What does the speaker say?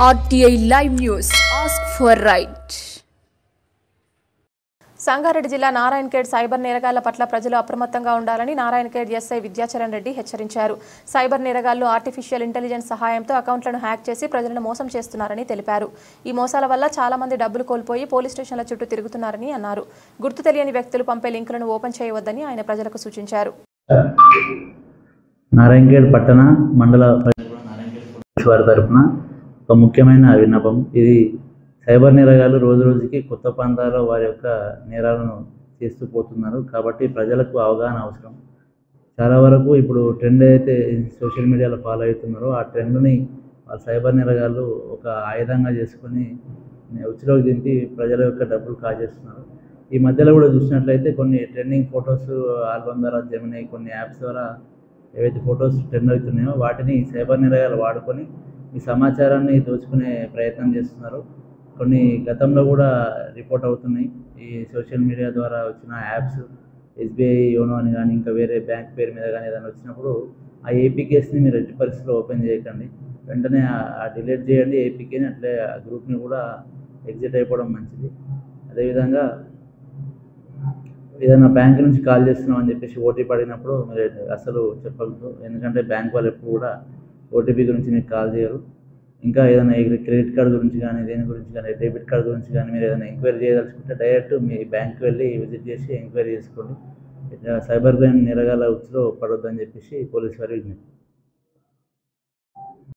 RTI Live News. Ask for right. Sangareddy జిల్లా Narayankhed cyber నేరగాళ్ల పట్ల ప్రజలు అప్రమత్తంగా ఉండాలని నారాయణఖేడ్ ఎస్ఐ విద్యాచరణ్ రెడ్డి హెచ్చరించారు. సైబర్ నేరగాళ్లు ఆర్టిఫిషియల్ ఇంటెలిజెన్స్ సహాయంతో అకౌంట్లను హ్యాక్ చేసి ప్రజలను మోసం చేస్తున్నారని తెలిపారు. ఈ మోసాల వల్ల చాలా మంది డబ్బులు కోల్పోయి పోలీస్ స్టేషన్ల చుట్టూ తిరుగుతున్నారని అన్నారు. గుర్తు తెలియని వ్యక్తులు పంపే లింకులను ఓపెన్ చేయవద్దని ఆయన ప్రజలకు సూచించారు. నారాయణఖేడ్ పట్టణ మండల వారి తరఫున ఒక ముఖ్యమైన విన్నపం. ఇది సైబర్ నేరగాళ్లు రోజు రోజుకి కొత్త ప్రాంతాల్లో వారి యొక్క నేరాలను చేస్తూ పోతున్నారు. కాబట్టి ప్రజలకు అవగాహన అవసరం. చాలా వరకు ఇప్పుడు ట్రెండ్ అయితే సోషల్ మీడియాలో ఫాలో అవుతున్నారో ఆ ట్రెండ్ని సైబర్ నేరగాళ్లు ఒక ఆయుధంగా చేసుకొని ఉచ్చులోకి దింపి ప్రజల యొక్క డబ్బులు కాజేస్తున్నారు. ఈ మధ్యలో కూడా చూసినట్లయితే కొన్ని ట్రెండింగ్ ఫొటోస్ ఆల్బమ్ ద్వారా జెమినీ కొన్ని యాప్స్ ద్వారా ఏవైతే ఫొటోస్ ట్రెండ్ అవుతున్నాయో వాటిని సైబర్ నేరగాళ్లు వాడుకొని ఈ సమాచారాన్ని దోచుకునే ప్రయత్నం చేస్తున్నారు. కొన్ని గతంలో కూడా రిపోర్ట్ అవుతున్నాయి. ఈ సోషల్ మీడియా ద్వారా వచ్చిన యాప్స్ ఎస్బీఐ యోనో అని కానీ ఇంకా వేరే బ్యాంక్ పేరు మీద కానీ ఏదైనా వచ్చినప్పుడు ఆ ఏపీకేస్ని మీరు ఎట్టి పరిస్థితిలో ఓపెన్ చేయకండి. వెంటనే డిలీట్ చేయండి ఏపీకేని. అట్లే ఆ గ్రూప్ని కూడా ఎగ్జిట్ అయిపోవడం మంచిది. అదేవిధంగా ఏదైనా బ్యాంక్ నుంచి కాల్ చేస్తున్నాం అని చెప్పేసి ఓటీపీ అడిగినప్పుడు మీరు అసలు చెప్పగలదు. ఎందుకంటే బ్యాంక్ వాళ్ళు ఎప్పుడు కూడా ఓటీపీ గురించి మీకు కాల్ చేయరు. ఇంకా ఏదైనా క్రెడిట్ కార్డు గురించి కానీ దేని గురించి కానీ డెబిట్ కార్డు గురించి కానీ మీరు ఏదైనా ఎంక్వైరీ చేయదలుచుకుంటే డైరెక్ట్ మీ బ్యాంక్కి వెళ్ళి విజిట్ చేసి ఎంక్వైరీ చేసుకోండి. సైబర్ క్రైమ్ నేరగాళ్ల ఉచ్చులో పడొద్దని చెప్పేసి పోలీసు వారి విజ్ఞప్తి.